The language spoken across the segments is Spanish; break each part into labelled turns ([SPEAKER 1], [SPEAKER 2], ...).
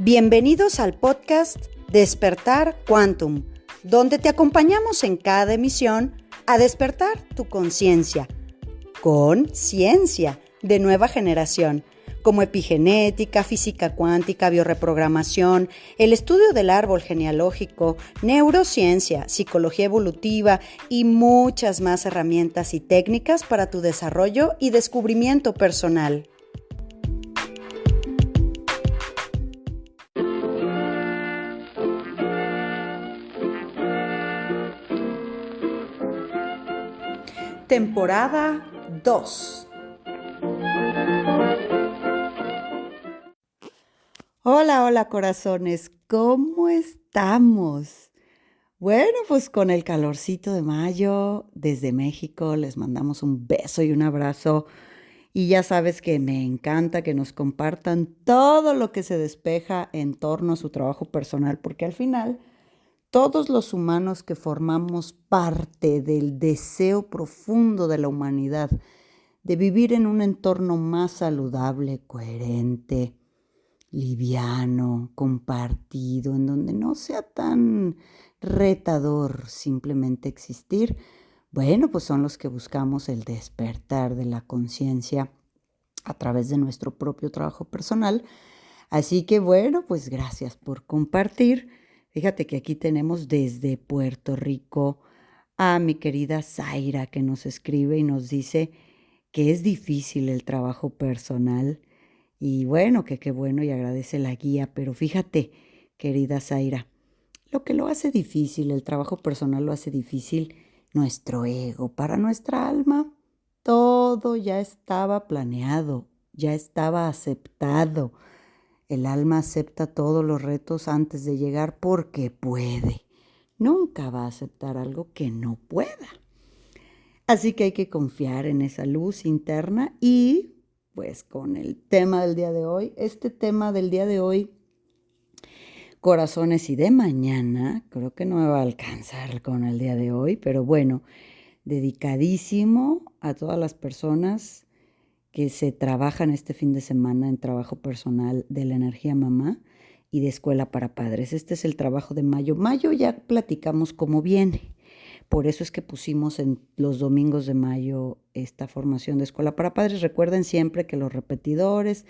[SPEAKER 1] Bienvenidos al podcast Despertar Quantum, donde te acompañamos en cada emisión a despertar tu conciencia con ciencia de nueva generación, como epigenética, física cuántica, biorreprogramación, el estudio del árbol genealógico, neurociencia, psicología evolutiva y muchas más herramientas y técnicas para tu desarrollo y descubrimiento personal. Temporada 2. Hola corazones, ¿cómo estamos? Bueno, pues con el calorcito de mayo desde México les mandamos un beso y un abrazo y ya sabes que me encanta que nos compartan todo lo que se despeja en torno a su trabajo personal, porque al final todos los humanos que formamos parte del deseo profundo de la humanidad de vivir en un entorno más saludable, coherente, liviano, compartido, en donde no sea tan retador simplemente existir, bueno, pues son los que buscamos el despertar de la conciencia a través de nuestro propio trabajo personal. Así que bueno, pues gracias por compartir. Fíjate que aquí tenemos desde Puerto Rico a mi querida Zaira, que nos escribe y nos dice que es difícil el trabajo personal y bueno, que qué bueno, y agradece la guía, pero fíjate, querida Zaira, lo que lo hace difícil, el trabajo personal lo hace difícil nuestro ego. Para nuestra alma todo ya estaba planeado, ya estaba aceptado. El alma acepta todos los retos antes de llegar porque puede. Nunca va a aceptar algo que no pueda. Así que hay que confiar en esa luz interna y pues con el tema del día de hoy, este tema del día de hoy, corazones y de mañana, creo que no me va a alcanzar con el día de hoy, pero bueno, dedicadísimo a todas las personas que se trabajan este fin de semana en trabajo personal de la energía mamá y de escuela para padres. Este es el trabajo de mayo. Mayo ya platicamos cómo viene. Por eso es que pusimos en los domingos de mayo esta formación de escuela para padres. Recuerden siempre que los repetidores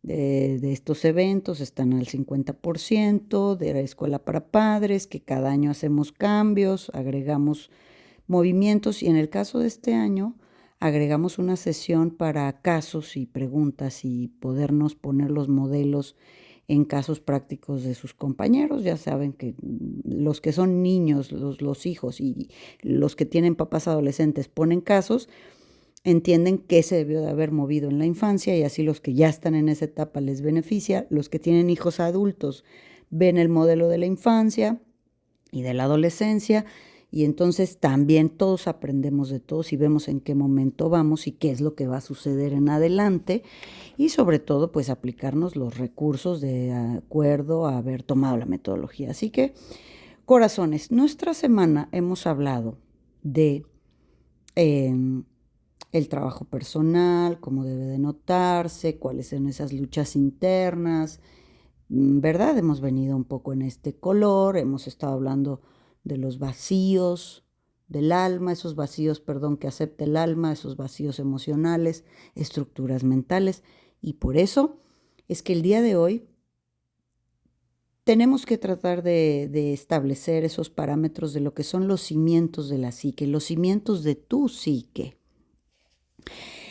[SPEAKER 1] de estos eventos están al 50% de la escuela para padres, que cada año hacemos cambios, agregamos movimientos y en el caso de este año agregamos una sesión para casos y preguntas y podernos poner los modelos en casos prácticos de sus compañeros. Ya saben que los que son niños, los hijos y los que tienen papás adolescentes ponen casos, entienden qué se debió de haber movido en la infancia y así los que ya están en esa etapa les beneficia. Los que tienen hijos adultos ven el modelo de la infancia y de la adolescencia y entonces también todos aprendemos de todos y vemos en qué momento vamos y qué es lo que va a suceder en adelante y sobre todo pues aplicarnos los recursos de acuerdo a haber tomado la metodología. Así que, corazones, nuestra semana hemos hablado de el trabajo personal, cómo debe de notarse, cuáles son esas luchas internas, ¿verdad? Hemos venido un poco en este color, hemos estado hablando de los vacíos del alma, esos vacíos, que acepta el alma, esos vacíos emocionales, estructuras mentales. Y por eso es que el día de hoy tenemos que tratar de establecer esos parámetros de lo que son los cimientos de la psique, los cimientos de tu psique,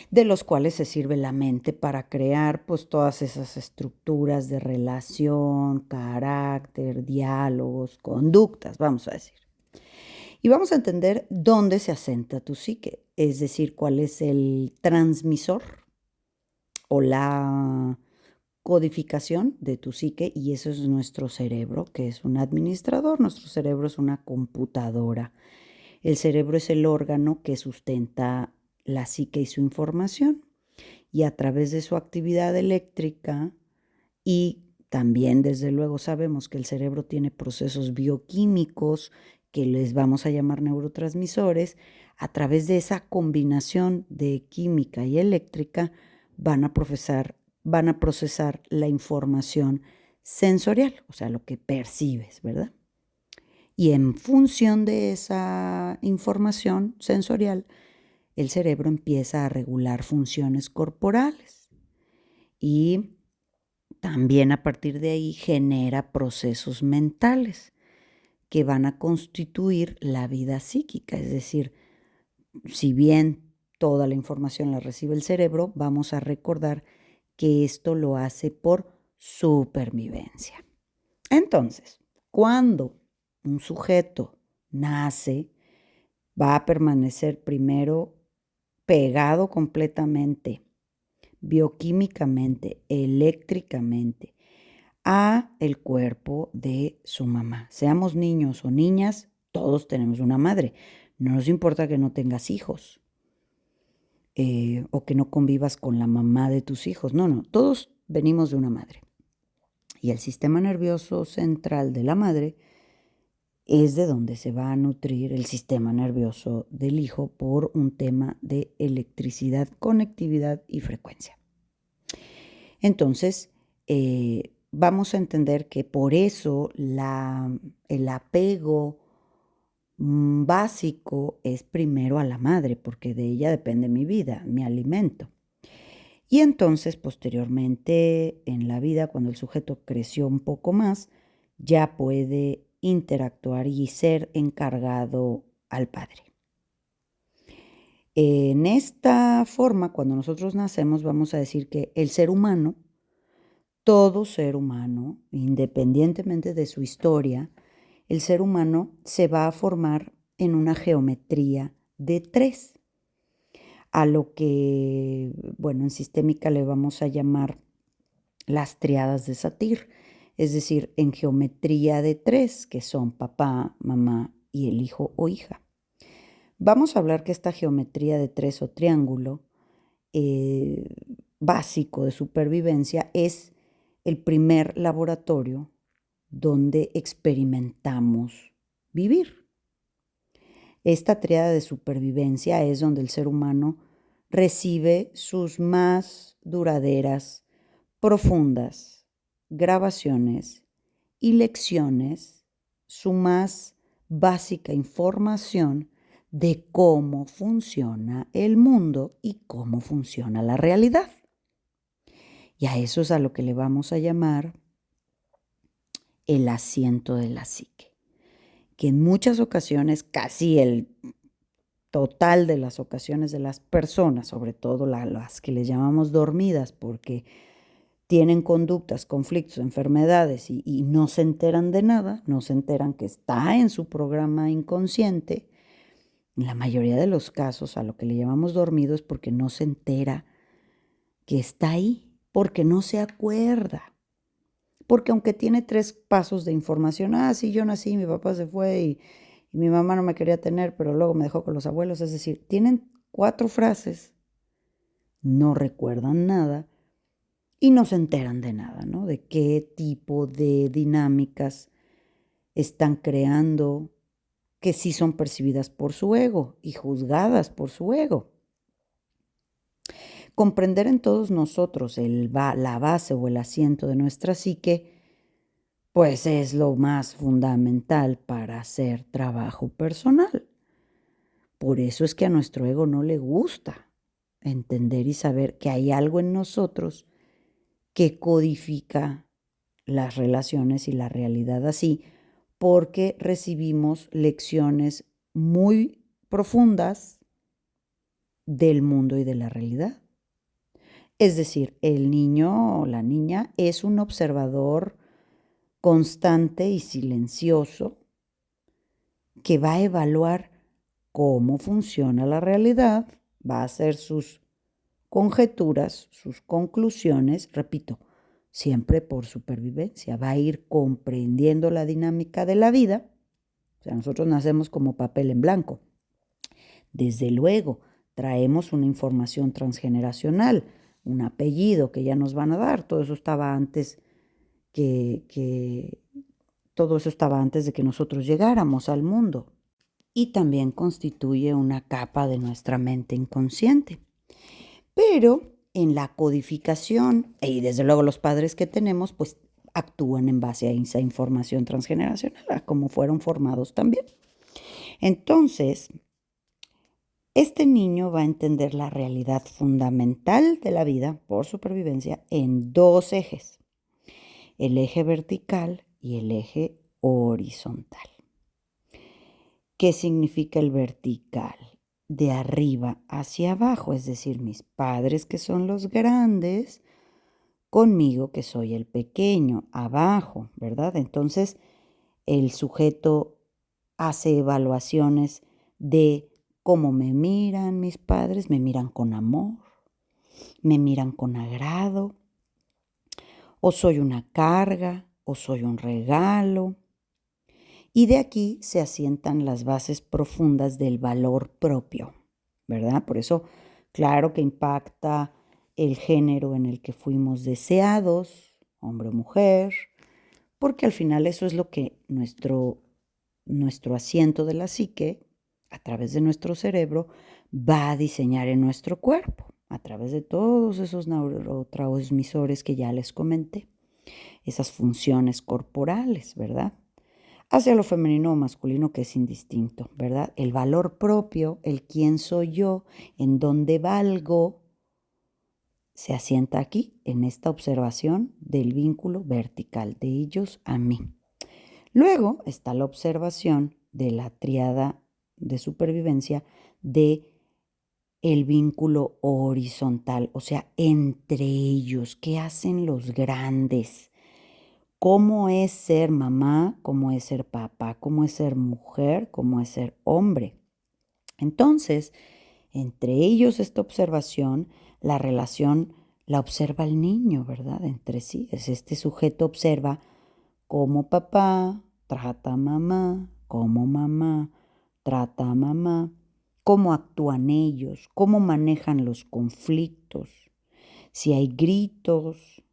[SPEAKER 1] de los cuales se sirve la mente para crear pues todas esas estructuras de relación, carácter, diálogos, conductas, vamos a decir. Y vamos a entender dónde se asenta tu psique, es decir, cuál es el transmisor o la codificación de tu psique, y eso es nuestro cerebro, que es un administrador. Nuestro cerebro es una computadora. El cerebro es el órgano que sustenta la psique y su información, y a través de su actividad eléctrica, y también desde luego sabemos que el cerebro tiene procesos bioquímicos que les vamos a llamar neurotransmisores. A través de esa combinación de química y eléctrica van a procesar la información sensorial, o sea, lo que percibes, ¿verdad? Y en función de esa información sensorial, el cerebro empieza a regular funciones corporales y también a partir de ahí genera procesos mentales que van a constituir la vida psíquica. Es decir, si bien toda la información la recibe el cerebro, vamos a recordar que esto lo hace por supervivencia. Entonces, cuando un sujeto nace, va a permanecer primero pegado completamente, bioquímicamente, eléctricamente, a el cuerpo de su mamá. Seamos niños o niñas, todos tenemos una madre. No nos importa que no tengas hijos o que no convivas con la mamá de tus hijos. No, todos venimos de una madre. Y el sistema nervioso central de la madre es de donde se va a nutrir el sistema nervioso del hijo por un tema de electricidad, conectividad y frecuencia. Entonces, vamos a entender que por eso el apego básico es primero a la madre, porque de ella depende mi vida, mi alimento. Y entonces, posteriormente en la vida, cuando el sujeto creció un poco más, ya puede interactuar y ser encargado al padre. En esta forma, cuando nosotros nacemos, vamos a decir que el ser humano, todo ser humano, independientemente de su historia, el ser humano se va a formar en una geometría de 3, a lo que, bueno, en sistémica le vamos a llamar las triadas de Satir, es decir, en geometría de 3, que son papá, mamá y el hijo o hija. Vamos a hablar que esta geometría de 3 o triángulo básico de supervivencia es el primer laboratorio donde experimentamos vivir. Esta triada de supervivencia es donde el ser humano recibe sus más duraderas, profundas grabaciones y lecciones, su más básica información de cómo funciona el mundo y cómo funciona la realidad. Y a eso es a lo que le vamos a llamar el asiento de la psique, que en muchas ocasiones, casi el total de las ocasiones de las personas, sobre todo las que les llamamos dormidas, porque tienen conductas, conflictos, enfermedades y no se enteran de nada, no se enteran que está en su programa inconsciente. En la mayoría de los casos, a lo que le llamamos dormido es porque no se entera que está ahí, porque no se acuerda. Porque aunque tiene 3 pasos de información, sí, yo nací, mi papá se fue y mi mamá no me quería tener, pero luego me dejó con los abuelos, es decir, tienen 4 frases, no recuerdan nada y no se enteran de nada, ¿no? De qué tipo de dinámicas están creando que sí son percibidas por su ego y juzgadas por su ego. Comprender en todos nosotros la base o el asiento de nuestra psique, pues es lo más fundamental para hacer trabajo personal. Por eso es que a nuestro ego no le gusta entender y saber que hay algo en nosotros que codifica las relaciones y la realidad así, porque recibimos lecciones muy profundas del mundo y de la realidad. Es decir, el niño o la niña es un observador constante y silencioso que va a evaluar cómo funciona la realidad, va a hacer sus conjeturas, sus conclusiones, repito, siempre por supervivencia, va a ir comprendiendo la dinámica de la vida. O sea, nosotros nacemos como papel en blanco. Desde luego, traemos una información transgeneracional, un apellido que ya nos van a dar, todo eso estaba antes todo eso estaba antes de que nosotros llegáramos al mundo. Y también constituye una capa de nuestra mente inconsciente. Pero en la codificación, y desde luego los padres que tenemos, pues actúan en base a esa información transgeneracional, a cómo fueron formados también. Entonces, este niño va a entender la realidad fundamental de la vida por supervivencia en dos ejes, el eje vertical y el eje horizontal. ¿Qué significa el vertical? De arriba hacia abajo, es decir, mis padres que son los grandes, conmigo que soy el pequeño, abajo, ¿verdad? Entonces, el sujeto hace evaluaciones de cómo me miran mis padres, me miran con amor, me miran con agrado, o soy una carga, o soy un regalo. Y de aquí se asientan las bases profundas del valor propio, ¿verdad? Por eso, claro que impacta el género en el que fuimos deseados, hombre o mujer, porque al final eso es lo que nuestro asiento de la psique, a través de nuestro cerebro, va a diseñar en nuestro cuerpo, a través de todos esos neurotransmisores que ya les comenté, esas funciones corporales, ¿verdad? Hacia lo femenino o masculino, que es indistinto, ¿verdad? El valor propio, el quién soy yo, en dónde valgo, se asienta aquí, en esta observación del vínculo vertical de ellos a mí. Luego está la observación de la tríada de supervivencia de el vínculo horizontal, o sea, entre ellos, ¿qué hacen los grandes? ¿Cómo es ser mamá? ¿Cómo es ser papá? ¿Cómo es ser mujer? ¿Cómo es ser hombre? Entonces, entre ellos esta observación, la relación la observa el niño, ¿verdad? Entre sí, es este sujeto observa cómo papá trata a mamá, cómo mamá trata a mamá, cómo actúan ellos, cómo manejan los conflictos, si hay gritos,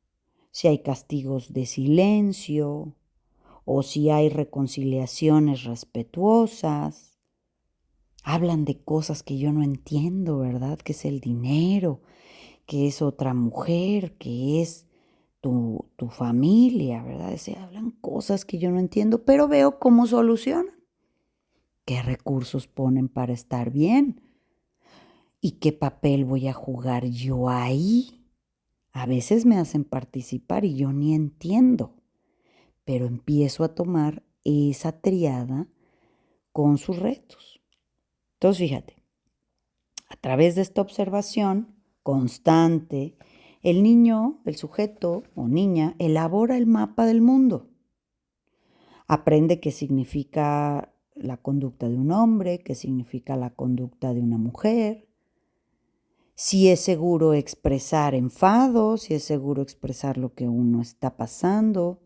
[SPEAKER 1] si hay castigos de silencio o si hay reconciliaciones respetuosas. Hablan de cosas que yo no entiendo, ¿verdad? Que es el dinero, que es otra mujer, que es tu familia, ¿verdad? Hablan cosas que yo no entiendo, pero veo cómo solucionan, qué recursos ponen para estar bien y qué papel voy a jugar yo ahí. A veces me hacen participar y yo ni entiendo, pero empiezo a tomar esa triada con sus retos. Entonces, fíjate, a través de esta observación constante, el niño, el sujeto o niña, elabora el mapa del mundo. Aprende qué significa la conducta de un hombre, qué significa la conducta de una mujer, si es seguro expresar enfado, si es seguro expresar lo que uno está pasando,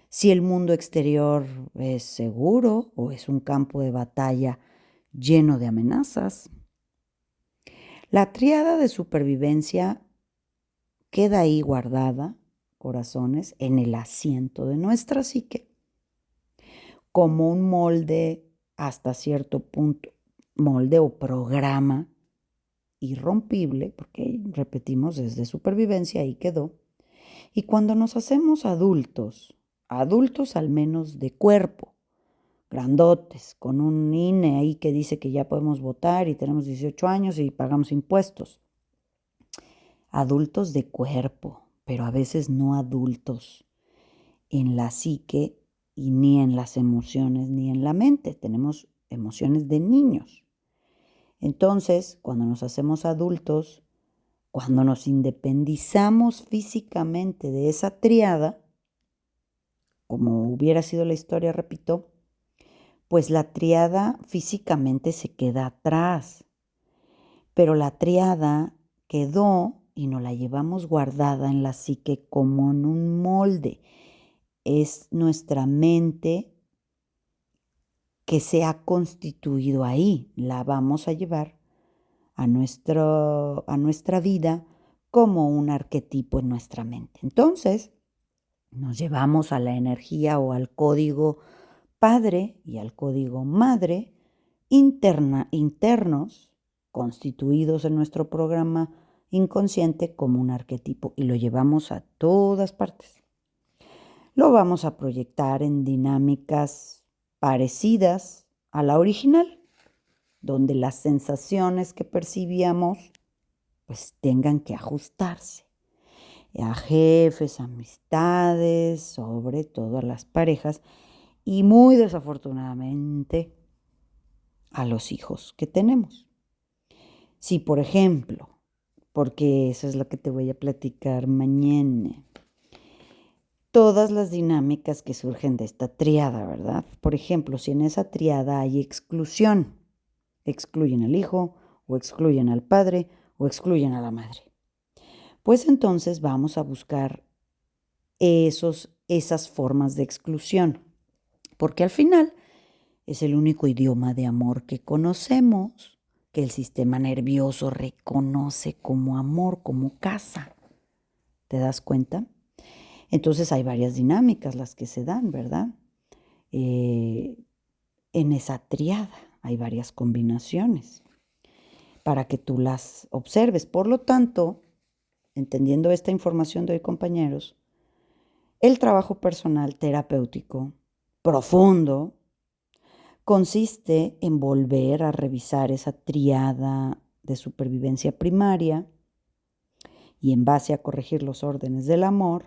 [SPEAKER 1] si el mundo exterior es seguro o es un campo de batalla lleno de amenazas. La tríada de supervivencia queda ahí guardada, corazones, en el asiento de nuestra psique, como un molde hasta cierto punto, molde o programa irrompible, porque repetimos, es de supervivencia, ahí quedó. Y cuando nos hacemos adultos, adultos al menos de cuerpo, grandotes, con un INE ahí que dice que ya podemos votar y tenemos 18 años y pagamos impuestos. Adultos de cuerpo, pero a veces no adultos en la psique y ni en las emociones ni en la mente. Tenemos emociones de niños. Entonces, cuando nos hacemos adultos, cuando nos independizamos físicamente de esa triada, como hubiera sido la historia, repito, pues la triada físicamente se queda atrás, pero la triada quedó y nos la llevamos guardada en la psique como en un molde. Es nuestra mente que se ha constituido ahí, la vamos a llevar a nuestra vida como un arquetipo en nuestra mente. Entonces, nos llevamos a la energía o al código padre y al código madre internos, constituidos en nuestro programa inconsciente como un arquetipo y lo llevamos a todas partes. lo vamos a proyectar en dinámicas parecidas a la original, donde las sensaciones que percibíamos pues tengan que ajustarse a jefes, amistades, sobre todo a las parejas y muy desafortunadamente a los hijos que tenemos. Si, por ejemplo, porque eso es lo que te voy a platicar mañana, todas las dinámicas que surgen de esta tríada, ¿verdad? Por ejemplo, si en esa tríada hay exclusión, excluyen al hijo, o excluyen al padre, o excluyen a la madre, pues entonces vamos a buscar esas formas de exclusión, porque al final es el único idioma de amor que conocemos, que el sistema nervioso reconoce como amor, como casa. ¿Te das cuenta? Entonces hay varias dinámicas las que se dan, ¿verdad? En esa triada hay varias combinaciones para que tú las observes. Por lo tanto, entendiendo esta información de hoy, compañeros, el trabajo personal terapéutico profundo consiste en volver a revisar esa triada de supervivencia primaria y en base a corregir los órdenes del amor,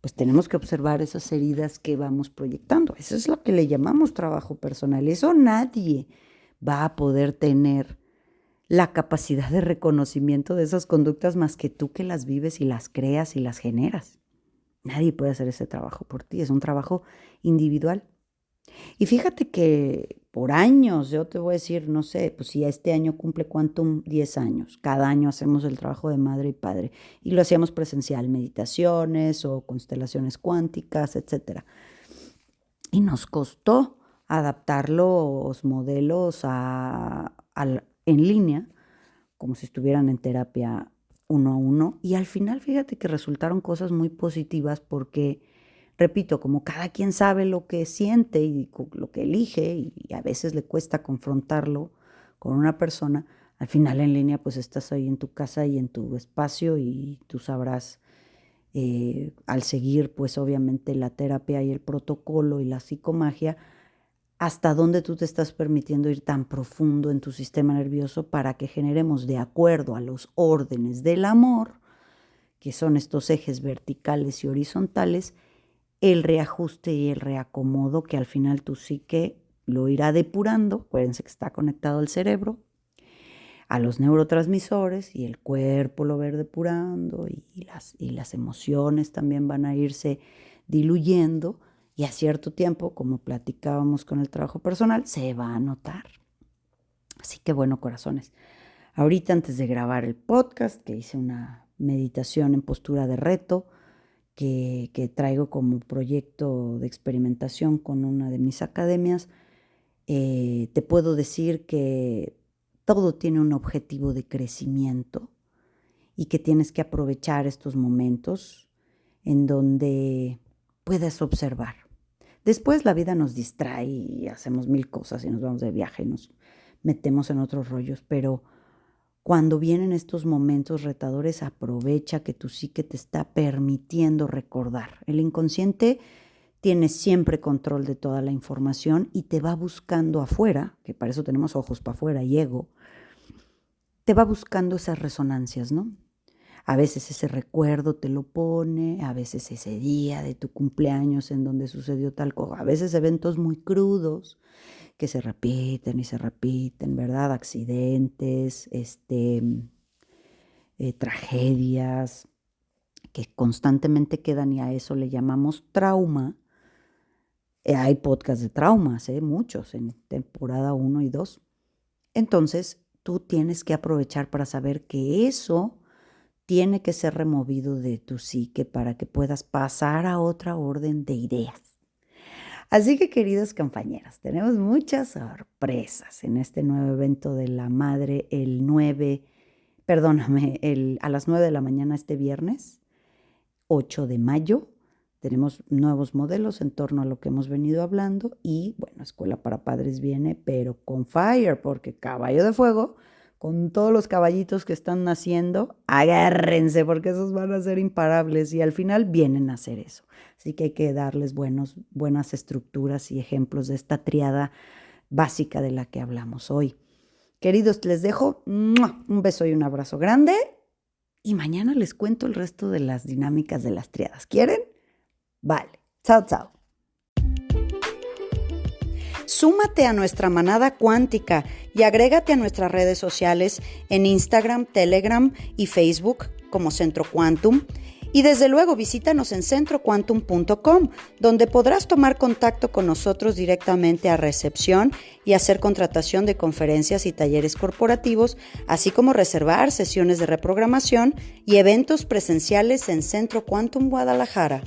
[SPEAKER 1] pues tenemos que observar esas heridas que vamos proyectando. Eso es lo que le llamamos trabajo personal. Eso nadie va a poder tener la capacidad de reconocimiento de esas conductas más que tú que las vives y las creas y las generas. Nadie puede hacer ese trabajo por ti, es un trabajo individual. Y fíjate que por años, yo te voy a decir, no sé, pues si este año cumple Quantum 10 años, cada año hacemos el trabajo de madre y padre y lo hacíamos presencial, meditaciones o constelaciones cuánticas, etcétera. Y nos costó adaptar los modelos en línea, como si estuvieran en terapia uno a uno. Y al final, fíjate que resultaron cosas muy positivas porque, repito, como cada quien sabe lo que siente y lo que elige, y a veces le cuesta confrontarlo con una persona, al final en línea pues estás ahí en tu casa y en tu espacio y tú sabrás al seguir pues obviamente la terapia y el protocolo y la psicomagia, hasta dónde tú te estás permitiendo ir tan profundo en tu sistema nervioso para que generemos de acuerdo a los órdenes del amor, que son estos ejes verticales y horizontales, el reajuste y el reacomodo que al final tu psique lo irá depurando. Acuérdense que está conectado al cerebro, a los neurotransmisores y el cuerpo lo va a ir depurando y las emociones también van a irse diluyendo y a cierto tiempo, como platicábamos con el trabajo personal, se va a notar. Así que bueno, corazones, ahorita antes de grabar el podcast, que hice una meditación en postura de reto, que traigo como proyecto de experimentación con una de mis academias, te puedo decir que todo tiene un objetivo de crecimiento y que tienes que aprovechar estos momentos en donde puedes observar. Después la vida nos distrae y hacemos mil cosas y nos vamos de viaje y nos metemos en otros rollos, pero cuando vienen estos momentos retadores, aprovecha que tu psique te está permitiendo recordar. El inconsciente tiene siempre control de toda la información y te va buscando afuera, que para eso tenemos ojos para afuera y ego, te va buscando esas resonancias, ¿no? A veces ese recuerdo te lo pone, a veces ese día de tu cumpleaños en donde sucedió tal cosa, a veces eventos muy crudos que se repiten, ¿verdad? Accidentes, tragedias que constantemente quedan y a eso le llamamos trauma. Hay podcasts de traumas, muchos, en temporada 1 y 2. Entonces, tú tienes que aprovechar para saber que eso tiene que ser removido de tu psique para que puedas pasar a otra orden de ideas. Así que, queridos compañeros, tenemos muchas sorpresas en este nuevo evento de la madre a las 9 de la mañana este viernes, 8 de mayo. Tenemos nuevos modelos en torno a lo que hemos venido hablando y, bueno, Escuela para Padres viene, pero con fire, porque Caballo de Fuego, con todos los caballitos que están naciendo, agárrense porque esos van a ser imparables y al final vienen a hacer eso. Así que hay que darles buenas estructuras y ejemplos de esta triada básica de la que hablamos hoy. Queridos, les dejo un beso y un abrazo grande y mañana les cuento el resto de las dinámicas de las triadas. ¿Quieren? Vale. Chao, chao. Súmate a nuestra manada cuántica y agrégate a nuestras redes sociales en Instagram, Telegram y Facebook como Centro Quantum. Y desde luego visítanos en centroquantum.com, donde podrás tomar contacto con nosotros directamente a recepción y hacer contratación de conferencias y talleres corporativos, así como reservar sesiones de reprogramación y eventos presenciales en Centro Quantum Guadalajara.